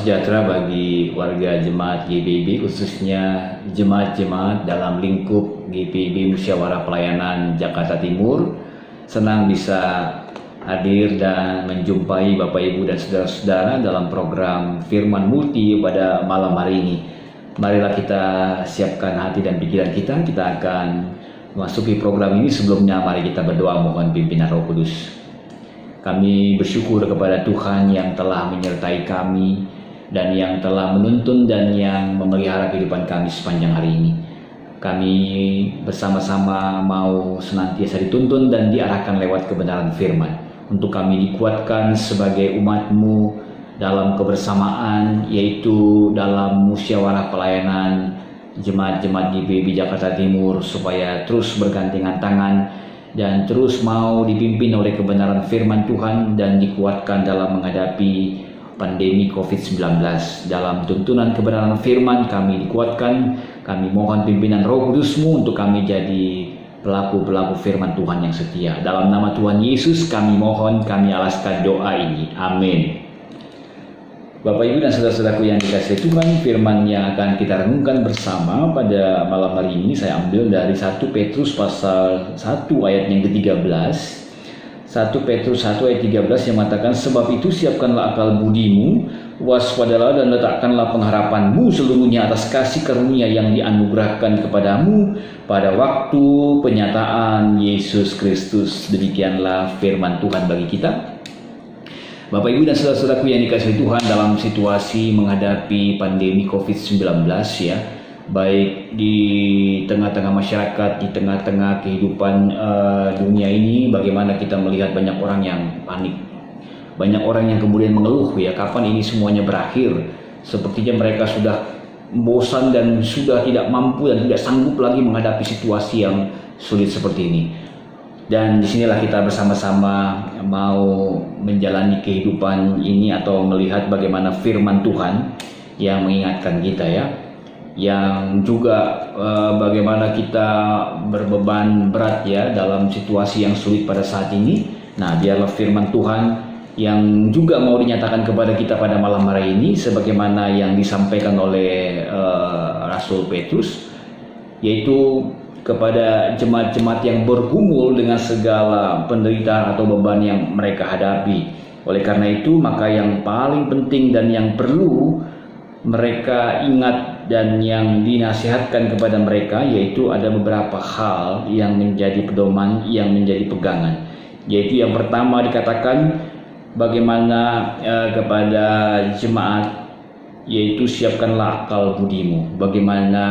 sejahtera bagi warga jemaat GPIB, khususnya jemaat-jemaat dalam lingkup GPIB Musyawarah Pelayanan Jakarta Timur. Senang bisa hadir dan menjumpai Bapak Ibu dan saudara-saudara dalam program Firman Multi pada malam hari ini. Marilah kita siapkan hati dan pikiran kita akan memasuki program ini. Sebelumnya mari kita berdoa mohon pimpinan Roh Kudus. Kami bersyukur kepada Tuhan yang telah menyertai kami dan yang telah menuntun dan yang memelihara kehidupan kami sepanjang hari ini. Kami bersama-sama mau senantiasa dituntun dan diarahkan lewat kebenaran firman. Untuk kami dikuatkan sebagai umat-Mu dalam kebersamaan, yaitu dalam musyawarah pelayanan jemaat-jemaat GPIB Jakarta Timur, supaya terus bergandengan tangan dan terus mau dipimpin oleh kebenaran firman Tuhan dan dikuatkan dalam menghadapi pandemi COVID-19. Dalam tuntunan kebenaran firman kami dikuatkan, kami mohon pimpinan Roh Kudus-Mu untuk kami jadi pelaku-pelaku firman Tuhan yang setia. Dalam nama Tuhan Yesus kami mohon, kami alaskan doa ini. Amin. Bapak Ibu dan saudara-saudaraku yang dikasihi Tuhan, firman yang akan kita renungkan bersama pada malam hari ini saya ambil dari 1 Petrus pasal 1 ayat yang ke-13. 1 Petrus 1 ayat 13 yang mengatakan, sebab itu siapkanlah akal budimu, waspadalah dan letakkanlah pengharapanmu seluruhnya atas kasih karunia yang dianugerahkan kepadamu pada waktu penyataan Yesus Kristus. Demikianlah firman Tuhan bagi kita. Bapak Ibu dan saudara-saudaraku yang dikasihi Tuhan, dalam situasi menghadapi pandemi COVID-19 ya, baik di tengah-tengah masyarakat, di tengah-tengah kehidupan dunia ini, bagaimana kita melihat banyak orang yang panik, banyak orang yang kemudian mengeluh ya, kapan ini semuanya berakhir. Sepertinya mereka sudah bosan dan sudah tidak mampu dan tidak sanggup lagi menghadapi situasi yang sulit seperti ini. Dan disinilah kita bersama-sama mau menjalani kehidupan ini atau melihat bagaimana firman Tuhan yang mengingatkan kita ya, yang juga bagaimana kita berbeban berat ya dalam situasi yang sulit pada saat ini. Nah, biarlah firman Tuhan yang juga mau dinyatakan kepada kita pada malam hari ini, sebagaimana yang disampaikan oleh Rasul Petrus, yaitu kepada jemaat-jemaat yang bergumul dengan segala penderitaan atau beban yang mereka hadapi. Oleh karena itu, maka yang paling penting dan yang perlu mereka ingat dan yang dinasihatkan kepada mereka, yaitu ada beberapa hal yang menjadi pedoman, yang menjadi pegangan. Yaitu yang pertama dikatakan bagaimana kepada jemaat, yaitu siapkanlah akal budimu. Bagaimana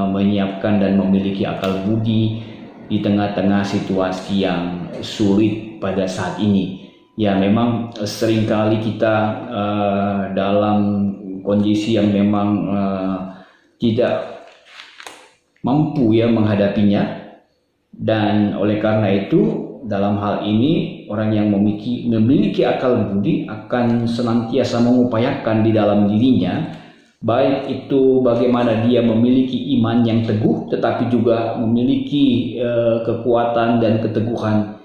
menyiapkan dan memiliki akal budi di tengah-tengah situasi yang sulit pada saat ini. Ya, memang seringkali kita dalam kondisi yang memang tidak mampu ya menghadapinya, dan oleh karena itu dalam hal ini orang yang memiliki akal budi akan senantiasa mengupayakan di dalam dirinya, baik itu bagaimana dia memiliki iman yang teguh, tetapi juga memiliki kekuatan dan keteguhan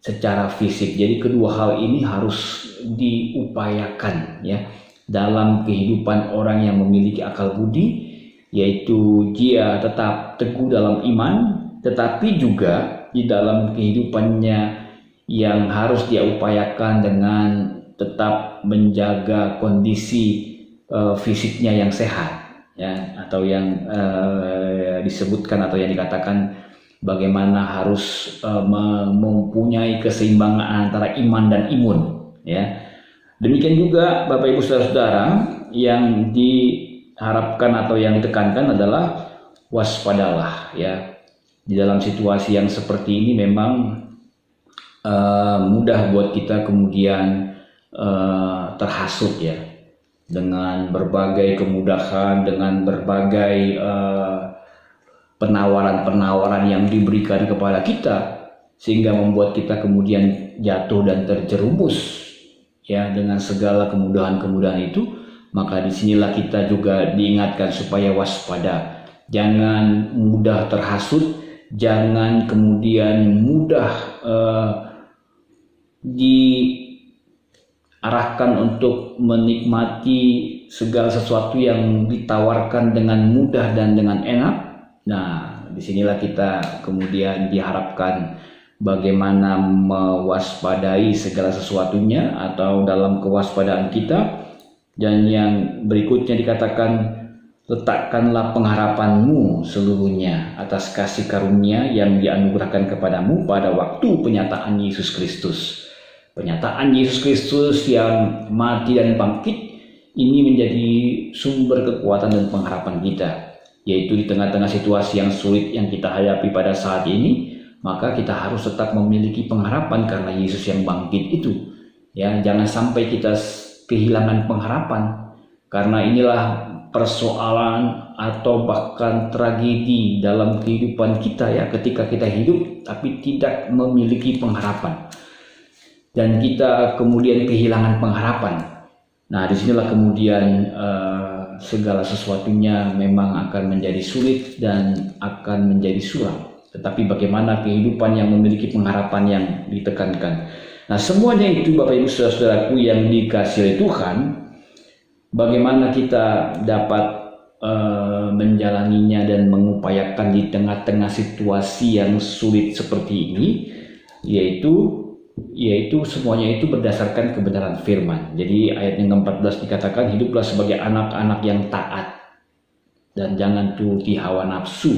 secara fisik. Jadi kedua hal ini harus diupayakan ya dalam kehidupan orang yang memiliki akal budi, yaitu dia tetap teguh dalam iman, tetapi juga di dalam kehidupannya yang harus dia upayakan dengan tetap menjaga kondisi fisiknya yang sehat ya, atau yang disebutkan atau yang dikatakan bagaimana harus mempunyai keseimbangan antara iman dan imun ya. Demikian juga Bapak Ibu Saudara-saudara, yang diharapkan atau yang ditekankan adalah waspadalah ya. Di dalam situasi yang seperti ini memang mudah buat kita kemudian terhasut ya, dengan berbagai kemudahan, dengan berbagai penawaran-penawaran yang diberikan kepada kita, sehingga membuat kita kemudian jatuh dan terjerumus ya dengan segala kemudahan-kemudahan itu. Maka disinilah kita juga diingatkan supaya waspada, jangan mudah terhasut, jangan kemudian mudah arahkan untuk menikmati segala sesuatu yang ditawarkan dengan mudah dan dengan enak. Nah, disinilah kita kemudian diharapkan bagaimana mewaspadai segala sesuatunya atau dalam kewaspadaan kita. Dan yang berikutnya dikatakan, letakkanlah pengharapanmu seluruhnya atas kasih karunia yang dianugerahkan kepadamu pada waktu penyataan Yesus Kristus. Penyataan Yesus Kristus yang mati dan bangkit ini menjadi sumber kekuatan dan pengharapan kita, yaitu di tengah-tengah situasi yang sulit yang kita hadapi pada saat ini, maka kita harus tetap memiliki pengharapan karena Yesus yang bangkit itu. Ya, jangan sampai kita kehilangan pengharapan, karena inilah persoalan atau bahkan tragedi dalam kehidupan kita ya, ketika kita hidup tapi tidak memiliki pengharapan dan kita kemudian kehilangan pengharapan. Nah, disinilah kemudian segala sesuatunya memang akan menjadi sulit dan akan menjadi suram. Tetapi bagaimana kehidupan yang memiliki pengharapan yang ditekankan. Nah, semuanya itu Bapak Ibu Saudaraku yang dikasihi Tuhan, bagaimana kita dapat menjalaninya dan mengupayakan di tengah-tengah situasi yang sulit seperti ini, yaitu semuanya itu berdasarkan kebenaran firman. Jadi ayat yang ke-14 dikatakan, hiduplah sebagai anak-anak yang taat dan jangan turuti hawa nafsu.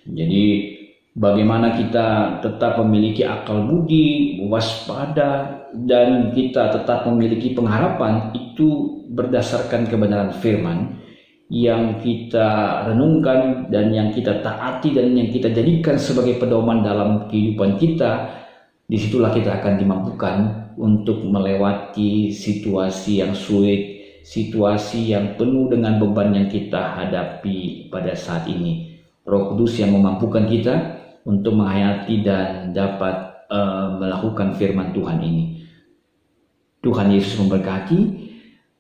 Jadi bagaimana kita tetap memiliki akal budi, waspada, dan kita tetap memiliki pengharapan itu berdasarkan kebenaran firman yang kita renungkan dan yang kita taati dan yang kita jadikan sebagai pedoman dalam kehidupan kita. Disitulah kita akan dimampukan untuk melewati situasi yang sulit, situasi yang penuh dengan beban yang kita hadapi pada saat ini. Roh Kudus yang memampukan kita untuk menghayati dan dapat melakukan firman Tuhan ini. Tuhan Yesus memberkati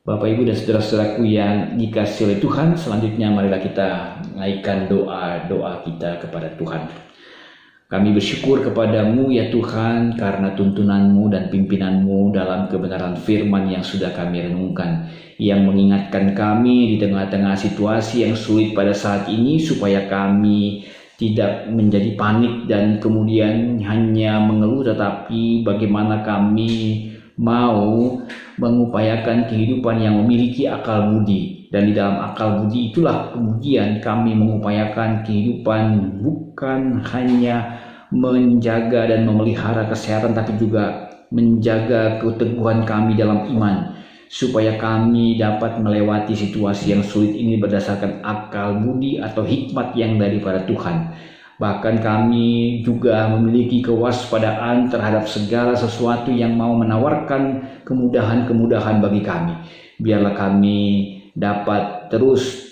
Bapak Ibu dan saudara-saudaraku yang dikasihi oleh Tuhan. Selanjutnya marilah kita naikkan doa kita kepada Tuhan. Kami bersyukur kepadamu ya Tuhan karena tuntunanmu dan pimpinanmu dalam kebenaran firman yang sudah kami renungkan, yang mengingatkan kami di tengah-tengah situasi yang sulit pada saat ini supaya kami tidak menjadi panik dan kemudian hanya mengeluh, tetapi bagaimana kami mau mengupayakan kehidupan yang memiliki akal budi. Dan di dalam akal budi itulah kemudian kami mengupayakan kehidupan bukan hanya menjaga dan memelihara kesehatan, tapi juga menjaga keteguhan kami dalam iman, supaya kami dapat melewati situasi yang sulit ini berdasarkan akal budi atau hikmat yang daripada Tuhan. Bahkan kami juga memiliki kewaspadaan terhadap segala sesuatu yang mau menawarkan kemudahan-kemudahan bagi kami. Biarlah kami dapat terus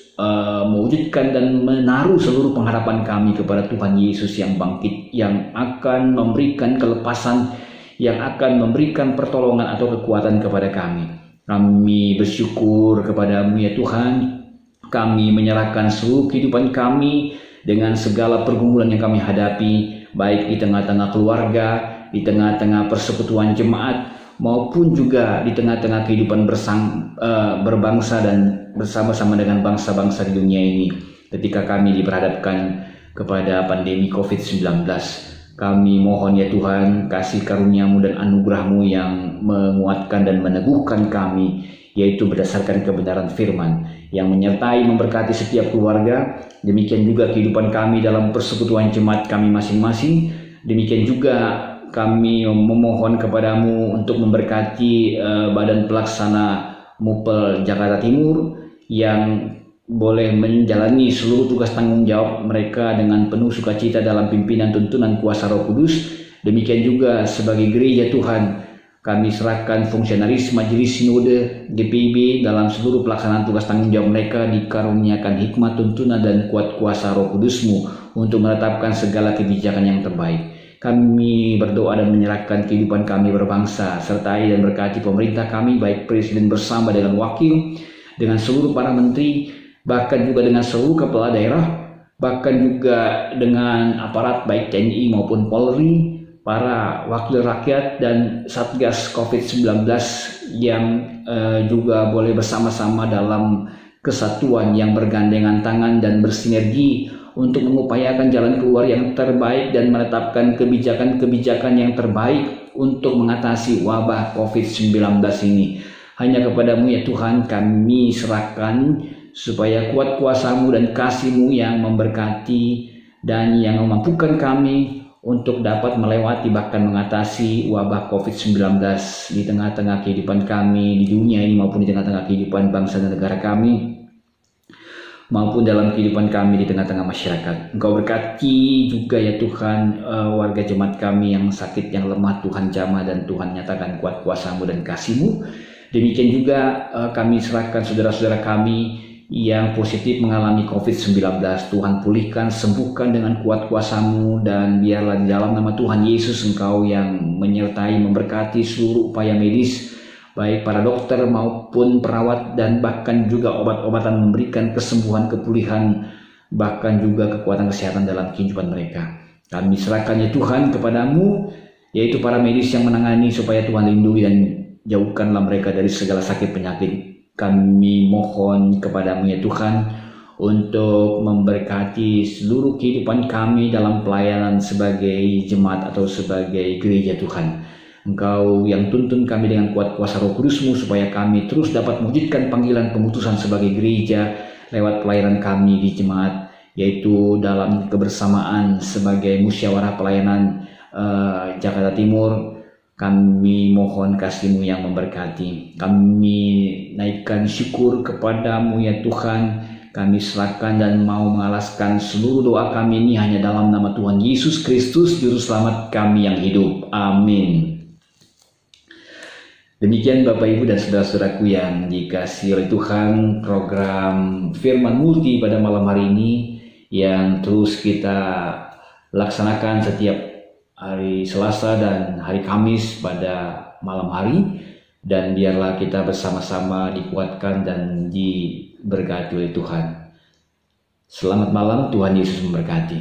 mewujudkan dan menaruh seluruh pengharapan kami kepada Tuhan Yesus yang bangkit, yang akan memberikan kelepasan, yang akan memberikan pertolongan atau kekuatan kepada kami. Kami bersyukur kepadamu ya Tuhan. Kami menyerahkan seluruh kehidupan kami dengan segala pergumulan yang kami hadapi, baik di tengah-tengah keluarga, di tengah-tengah persekutuan jemaat, maupun juga di tengah-tengah kehidupan berbangsa dan bersama-sama dengan bangsa-bangsa di dunia ini. Ketika kami diperhadapkan kepada pandemi COVID-19, kami mohon ya Tuhan, kasih karuniamu dan anugerahmu yang menguatkan dan meneguhkan kami, yaitu berdasarkan kebenaran firman yang menyertai memberkati setiap keluarga. Demikian juga kehidupan kami dalam persekutuan jemaat kami masing-masing. Demikian juga kami memohon kepadamu untuk memberkati Badan Pelaksana MUPEL Jakarta Timur yang boleh menjalani seluruh tugas tanggung jawab mereka dengan penuh sukacita dalam pimpinan tuntunan kuasa Roh Kudus. Demikian juga sebagai gereja Tuhan, kami serahkan fungsionaris Majelis Sinode GPIB dalam seluruh pelaksanaan tugas tanggung jawab mereka, dikaruniakan hikmat, tuntunan, dan kuat kuasa Roh Kudus-Mu untuk menetapkan segala kebijakan yang terbaik. Kami berdoa dan menyerahkan kehidupan kami berbangsa, sertai dan berkati pemerintah kami, baik Presiden bersama dengan Wakil, dengan seluruh para menteri, bahkan juga dengan seluruh kepala daerah, bahkan juga dengan aparat baik TNI maupun Polri, para wakil rakyat dan Satgas COVID-19 yang juga boleh bersama-sama dalam kesatuan yang bergandengan tangan dan bersinergi untuk mengupayakan jalan keluar yang terbaik dan menetapkan kebijakan-kebijakan yang terbaik untuk mengatasi wabah COVID-19 ini. Hanya kepadamu ya Tuhan kami serahkan, supaya kuat kuasa-Mu dan kasih-Mu yang memberkati dan yang memampukan kami untuk dapat melewati bahkan mengatasi wabah COVID-19 di tengah-tengah kehidupan kami di dunia ini, maupun di tengah-tengah kehidupan bangsa dan negara kami, maupun dalam kehidupan kami di tengah-tengah masyarakat. Engkau berkati juga ya Tuhan warga jemaat kami yang sakit, yang lemah, Tuhan jamah dan Tuhan nyatakan kuat kuasa-Mu dan kasih-Mu. Demikian juga kami serahkan saudara-saudara kami yang positif mengalami COVID-19. Tuhan pulihkan, sembuhkan dengan kuat kuasa-Mu, dan biarlah di dalam nama Tuhan Yesus Engkau yang menyertai, memberkati seluruh upaya medis, baik para dokter maupun perawat, dan bahkan juga obat-obatan memberikan kesembuhan, kepulihan, bahkan juga kekuatan kesehatan dalam kehidupan mereka. Kami serahkan ya Tuhan kepadamu, yaitu para medis yang menangani, supaya Tuhan lindungi dan jauhkanlah mereka dari segala sakit penyakit. Kami mohon kepadamu ya Tuhan untuk memberkati seluruh kehidupan kami dalam pelayanan sebagai jemaat atau sebagai gereja Tuhan. Engkau yang tuntun kami dengan kuat kuasa Roh Kudus-Mu, supaya kami terus dapat mewujudkan panggilan pemutusan sebagai gereja lewat pelayanan kami di jemaat, yaitu dalam kebersamaan sebagai musyawarah pelayanan Jakarta Timur. Kami mohon kasih-Mu yang memberkati. Kami naikkan syukur kepadamu ya Tuhan. Kami serahkan dan mau mengalaskan seluruh doa kami ini hanya dalam nama Tuhan Yesus Kristus, Juru Selamat kami yang hidup. Amin. Demikian Bapak Ibu dan saudara-saudaraku yang dikasihi oleh Tuhan, program Firman Multi pada malam hari ini yang terus kita laksanakan setiap hari Selasa dan hari Kamis pada malam hari, dan biarlah kita bersama-sama dikuatkan dan diberkati oleh Tuhan. Selamat malam, Tuhan Yesus memberkati.